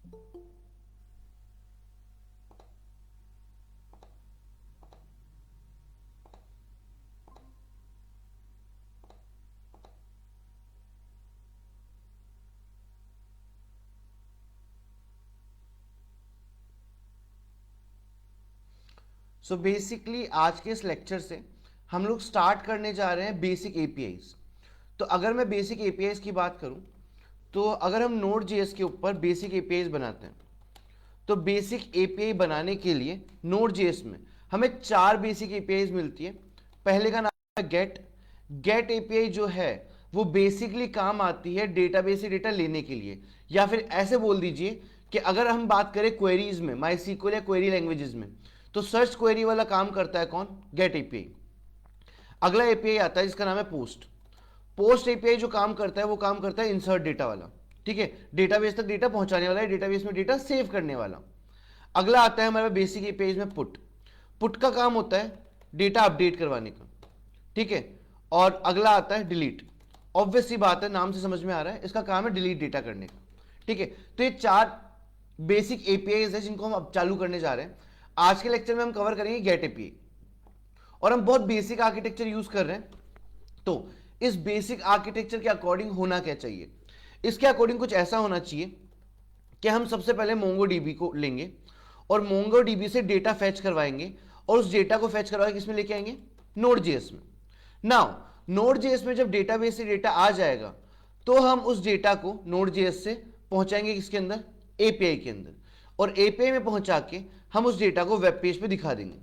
So basically आज के इस लेक्चर से हम लोग स्टार्ट करने जा रहे हैं बेसिक एपीआईज। तो अगर मैं बेसिक एपीआईज की बात करूं, तो अगर हम नोड जेएस के ऊपर बेसिक एपीआईज बनाते हैं, तो बेसिक एपीआई बनाने के लिए नोड जेएस में हमें 4 बेसिक एपीआईज मिलती है। पहले का नाम है गेट। गेट एपीआई जो है वो बेसिकली काम आती है डेटाबेस से डेटा लेने के लिए, या फिर ऐसे बोल दीजिए कि अगर हम बात करें क्वेरीज में, माईसीक्वल या क्वेरी लैंग्वेजेस में, तो सर्च क्वेरी वाला काम करता है कौन? Gate API. अगला एपीआई आता है जिसका नाम है पोस्ट। पोस्ट एपीआई जो काम करता है वो काम करता है इंसर्ट डेटा वाला, ठीक है, डेटाबेस तक डेटा पहुंचाने वाला है, डेटाबेस में डेटा सेव करने वाला। अगला आता है हमारे बेसिक एपीआई में पुट। पुट का काम होता है डेटा अपडेट करवाने का, ठीक है। और अगला आता है डिलीट। ऑब्वियस सी बात है, नाम से समझ में आ रहा है, इसका काम है डिलीट डेटा करने का, ठीक है। तो ये 4 बेसिक एपीआईज है जिनको हम अब चालू करने जा रहे हैं। आज के लेक्चर में हम कवर करेंगे गेट एपीआई, और हम बहुत बेसिक आर्किटेक्चर यूज कर रहे हैं। तो इस बेसिक आर्किटेक्चर के अकॉर्डिंग होना क्या चाहिए? इसके अकॉर्डिंग कुछ ऐसा होना चाहिए कि हम सबसे पहले मोंगोडीबी को लेंगे और मोंगोडीबी से डेटा फैच करवाएंगे, और उस डेटा को फैच करवा के किसमें लेके आएंगे? नोड जेएस में। नाउ नोड जेएस में जब डेटाबेस से डेटा आ जाएगा, तो हम उस डेटा को नोड जेएस से पहुंचाएंगे किसके अंदर? एपीआई के अंदर। और एपीआई में पहुंचा के हम उस डेटा को वेब पेज पे दिखा देंगे,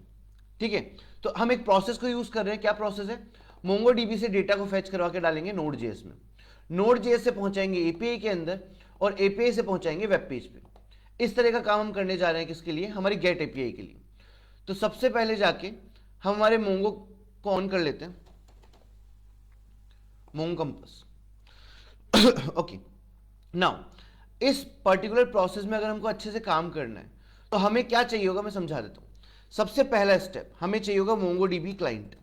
ठीक है। तो हम एक प्रोसेस को यूज कर रहे हैं। क्या प्रोसेस है? मोंगोडीबी से डेटा को फैच करवा के डालेंगे नोड जेएस में, नोड जेएस से पहुंचाएंगे एपीआई के अंदर, और एपीआई से पहुंचाएंगे वेब पेज पे। इस तरह का काम हम करने जा रहे हैं। किसके लिए? हमारी गेट एपीआई के लिए। तो सबसे पहले जाके हम हमारे मोंगो को ऑन कर लेते हैं, मोंगो कंपास। ओके, नाउ इस पर्टिकुलर प्रोसेस में अगर हमको अच्छे से काम करना है, तो हमें क्या चाहिए होगा, मैं समझा देता हूं। सबसे पहला स्टेप हमें चाहिए होगा मोंगोडीबी क्लाइंट।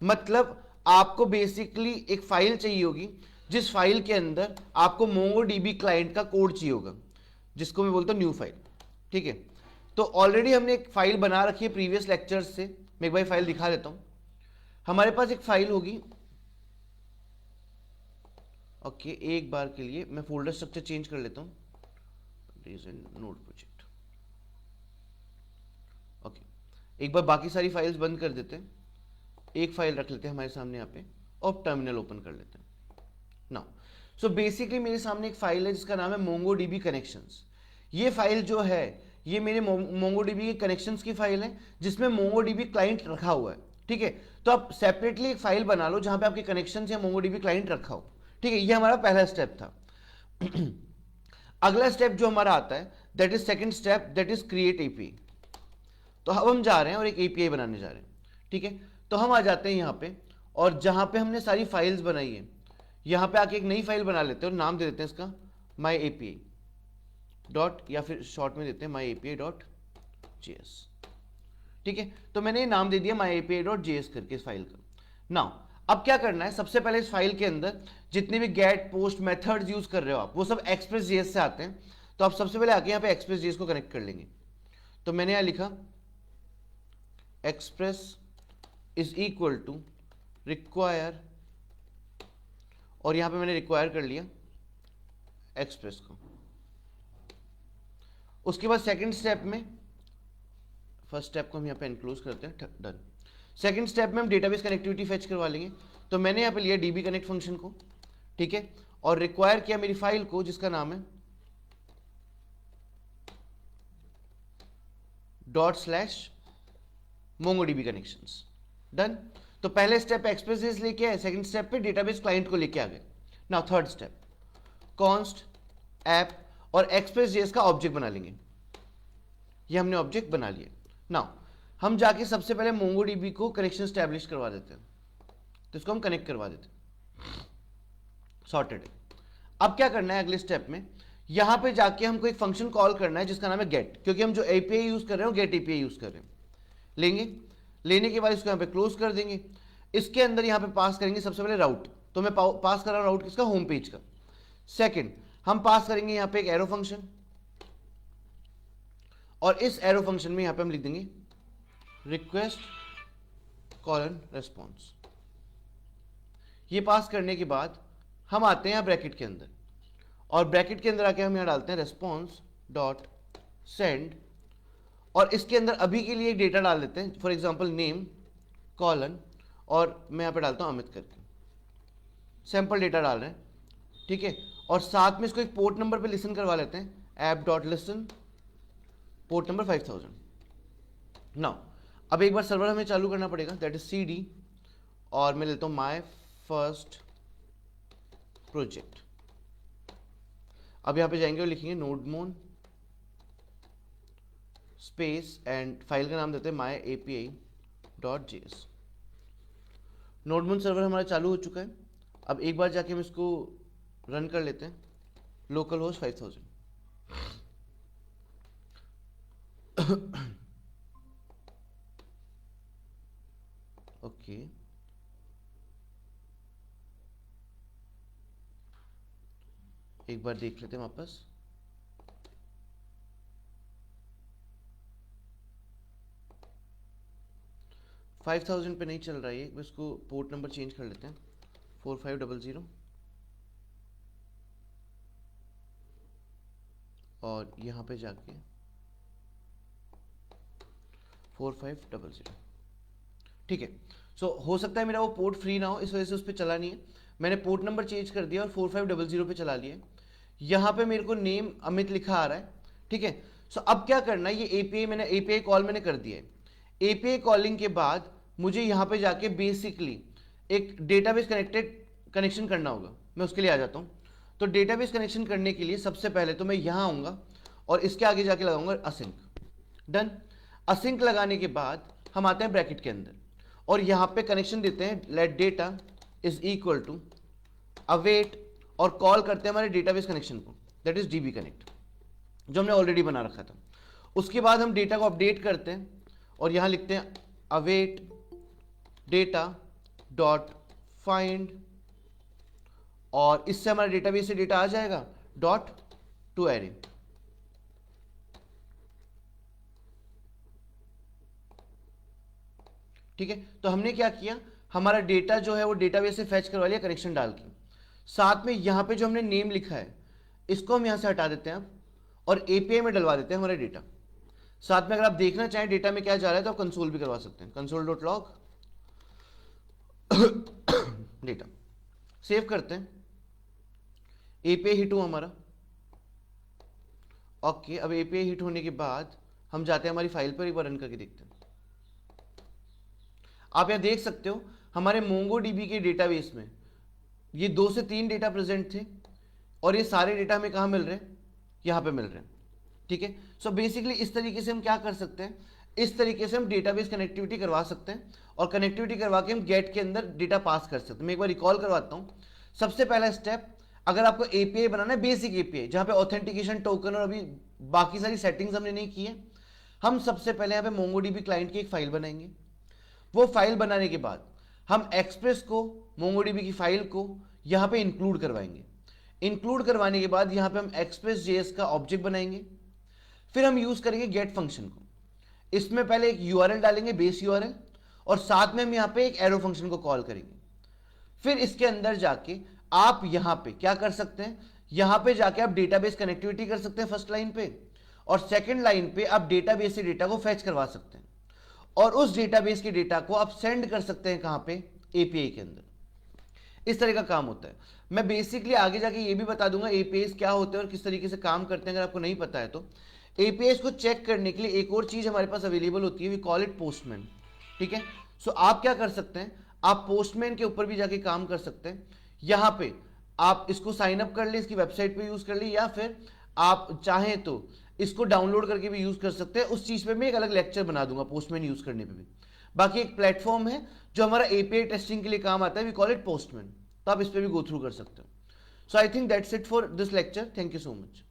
मतलब आपको बेसिकली एक फाइल चाहिए होगी, जिस फाइल के अंदर आपको मोंगोडीबी क्लाइंट का कोड चाहिए होगा, जिसको मैं बोलता हूं न्यू फाइल, ठीक है। तो ऑलरेडी हमने एक फाइल बना रखी है प्रीवियस लेक्चर्स से। मैं एक बार फाइल दिखा देता हूं। हमारे पास एक फाइल होगी, ओके, एक बार के लिए मैं फोल्डर स्ट्रक्चर चेंज कर लेता हूं, नोड प्रोजेक्ट। ओके, एक बार बाकी सारी फाइल्स बंद कर देते हैं, एक फाइल रख लेते हैं हमारे सामने यहाँ पे, और टर्मिनल ओपन कर लेते हैं। नाउ सो बेसिकली मेरे सामने एक फाइल है जिसका नाम है मोंगोडीबी कनेक्शंस। ये फाइल जो है ये मेरे मोंगोडीबी के कनेक्शंस की फाइल है, जिसमें मोंगोडीबी क्लाइंट रखा हुआ है, ठीक है। तो आप सेपरेटली एक फाइल बना लो जहां पे आपके कनेक्शंस या मोंगोडीबी क्लाइंट रखा हो, ठीक है। ये हमारा पहला स्टेप था। अगला स्टेप जो हमारा आता है, that is second step, that is create API. तो अब हम जा रहे हैं और एक एपीआई बनाने जा रहे हैं, ठीक है। तो हम आ जाते हैं यहाँ पे, और जहां पे हमने सारी फाइल्स बनाई है, यहां पे आके एक नई फाइल बना लेते हैं और नाम दे देते हैं इसका माई एपीआई डॉट, या फिर शॉर्ट में देते हैं माई एपीआई डॉट जेएस, ठीक है। तो मैंने ये नाम दे दिया माई एपीआई डॉट जेएस करके इस फाइल का। नाउ अब क्या करना है? सबसे पहले इस फाइल के अंदर जितने भी गेट पोस्ट मेथड्स यूज कर रहे हो आप, वो सब एक्सप्रेस जेएस से आते हैं। तो आप सबसे पहले आके यहाँ पे एक्सप्रेस जेएस को कनेक्ट कर लेंगे। तो मैंने यहां लिखा express is equal to require, और यहां पे मैंने रिक्वायर कर लिया एक्सप्रेस को। उसके बाद सेकंड स्टेप में, फर्स्ट स्टेप को हम यहां पे एनक्लोज करते हैं, डन। सेकंड स्टेप में हम डेटाबेस कनेक्टिविटी फेच करवा लेंगे। तो मैंने यहां पे लिया डीबी कनेक्ट फंक्शन को, ठीक है, और रिक्वायर किया मेरी फाइल को जिसका नाम है dot slash MongoDB connections, done. तो पहले स्टेप एक्सप्रेस लेके आए, सेकंड स्टेप पे डेटाबेस क्लाइंट को लेके आ गए। Now third step, const app और एक्सप्रेस जेएस का ऑब्जेक्ट बना लेंगे। ये हमने ऑब्जेक्ट बना लिया। नाउ हम जाके सबसे पहले मोंगोडीबी को कनेक्शन स्टैब्लिश करवा देते हैं। तो इसको हम कनेक्ट करवा देते हैं, सॉर्टेड। अब क्या करना है अगले स्टेप में? यहां पे जाके हमको एक फंक्शन कॉल करना है जिसका नाम है गेट, क्योंकि हम जो एपीआई यूज कर रहे हैं गेट एपीआई यूज कर रहे हैं। लेंगे, लेने के बाद इसको यहाँ पे क्लोज कर देंगे। इसके अंदर यहाँ पे पास करेंगे सबसे पहले राउट। तो मैं पास कर रहा हूँ राउट किसका? होम पेज का। सेकंड हम पास करेंगे यहाँ पे एक एरो फंक्शन, और इस एरो फंक्शन में यहां पे हम लिख देंगे रिक्वेस्ट कॉलन रेस्पॉन्स। ये पास करने के बाद हम आते हैं यहाँ ब्रैकेट के अंदर, और ब्रैकेट के अंदर आके हम यहाँ डालते हैं रेस्पॉन्स डॉट सेंड, और इसके अंदर अभी के लिए एक डेटा डाल देते हैं, फॉर एग्जांपल नेम कॉलन, और मैं यहाँ पे डालता हूँ अमित करके, सैंपल डेटा डाल रहे हैं, ठीक है। और साथ में इसको एक पोर्ट नंबर पे लिसन करवा लेते हैं, app dot listen port number 5000। Now अब एक बार सर्वर हमें चालू करना पड़ेगा, दैट इज cd, और मैं लेता हूँ माई फर्स्ट प्रोजेक्ट। अब यहाँ पे जाएंगे और लिखेंगे नोडमोन स्पेस एंड फाइल का नाम देते हैं my API dot JS. Nodemon server हमारा चालू हो चुका है। अब एक बार जाके हम इसको रन कर लेते हैं, लोकल होस्ट 5000। ओके, एक बार देख लेते हैं वापस। $5000 पे नहीं चल रहा है ये, इसको पोर्ट नंबर चेंज कर लेते हैं 4500, और यहाँ पे जाके 4500, ठीक है। सो हो सकता है मेरा वो पोर्ट फ्री ना हो, इस वजह से उस पर चला नहीं है। मैंने पोर्ट नंबर चेंज कर दिया और 4500 पे चला लिया। यहाँ पे मेरे को नेम अमित लिखा आ रहा है, ठीक है। सो अब क्या करना है, ये एपीआई कॉल मैंने कर दिया है। एपीआई कॉलिंग के बाद मुझे यहाँ पे जाके बेसिकली एक डेटाबेस कनेक्शन करना होगा। मैं उसके लिए आ जाता हूँ। तो डेटाबेस कनेक्शन करने के लिए सबसे पहले तो मैं यहाँ आऊँगा और इसके आगे जाके लगाऊंगा असिंक। डन। असिंक लगाने के बाद हम आते हैं ब्रैकेट के अंदर और यहाँ पे कनेक्शन देते हैं let data is equal to await, और कॉल करते हैं हमारे डेटाबेस कनेक्शन को, दैट इज डीबी कनेक्ट, जो हमने ऑलरेडी बना रखा था। उसके बाद हम डेटा को अपडेट करते हैं और यहाँ लिखते हैं अवेट डेटा डॉट फाइंड, और इससे हमारे डेटाबेस से डेटा आ जाएगा डॉट टू एरे। ठीक है, तो हमने क्या किया, हमारा डेटा जो है वो डेटाबेस से फैच करवा लिया कनेक्शन डाल के। साथ में यहाँ पे जो हमने नेम लिखा है इसको हम यहाँ से हटा देते हैं अब, और एपीआई में डलवा देते हैं हमारा डेटा। साथ में अगर आप देखना चाहें डेटा में क्या जा रहा है तो आप कंसोल भी करवा सकते हैं, console dot log data. Save करते हैं, एपीआई हिट हुआ हमारा। ओके, अब एपीआई हिट होने के बाद हम जाते हैं हमारी फाइल पर, एक बार रन करके देखते हैं। आप यहां देख सकते हो हमारे मोंगोडीबी के डेटाबेस में ये 2 से 3 डेटा प्रेजेंट थे, और ये सारे डेटा हमें कहां मिल रहे हैं, यहां पे मिल रहे हैं। ठीक है, सो बेसिकली इस तरीके से हम क्या कर सकते हैं, इस तरीके से हम डेटाबेस कनेक्टिविटी करवा सकते हैं, और कनेक्टिविटी करवा के हम गेट के अंदर डेटा पास कर सकते हैं। मैं एक बार रिकॉल करवाता हूं। सबसे पहला स्टेप, अगर आपको एपीआई बनाना है, बेसिक एपीआई जहां पे ऑथेंटिकेशन टोकन और अभी बाकी सारी सेटिंग्स हमने नहीं की है, हम सबसे पहले यहाँ पे मोंगोडीबी क्लाइंट की एक फाइल बनाएंगे। वो फाइल बनाने के बाद हम एक्सप्रेस को, मोंगोडीबी की फाइल को यहाँ पे इंक्लूड करवाएंगे। इंक्लूड करवाने के बाद यहाँ पे हम एक्सप्रेस जेएस का ऑब्जेक्ट बनाएंगे। फिर हम यूज करेंगे गेट फंक्शन को। इसमें पहले एक यूआरएल डालेंगे, बेस यूआरएल, और साथ में हम यहाँ पे एक एरो फंक्शन को कॉल करेंगे। फिर इसके अंदर जाके आप यहाँ पे क्या कर सकते हैं, यहाँ पे जाके आप डेटाबेस कनेक्टिविटी कर सकते हैं फर्स्ट लाइन पे, और सेकेंड लाइन पे आप डेटाबेस से डेटा को फैच करवा सकते हैं, और उस डेटाबेस के डेटा को आप सेंड कर सकते हैं कहां पे, एपीआई के अंदर। इस तरह का काम होता है। मैं बेसिकली आगे जाके ये भी बता दूंगा एपीआई क्या होते हैं और किस तरीके से काम करते हैं, अगर आपको नहीं पता है तो। एपीआई को चेक करने के लिए एक और चीज हमारे पास अवेलेबल होती है, वी कॉल इट पोस्टमैन। ठीक है, सो आप क्या कर सकते हैं, आप पोस्टमैन के ऊपर भी जाके काम कर सकते हैं। यहां पे आप इसको साइन अप कर ले, इसकी वेबसाइट पे यूज कर ले, या फिर आप चाहें तो इसको डाउनलोड करके भी यूज कर सकते हैं। उस चीज पे मैं एक अलग लेक्चर बना दूंगा पोस्टमैन यूज करने पे भी। बाकी एक प्लेटफॉर्म है जो हमारा एपीआई टेस्टिंग के लिए काम आता है, वी कॉल इट पोस्टमैन, तो आप इस पे भी गो थ्रू कर सकते हो। So I think that's it for this lecture. Thank you so much.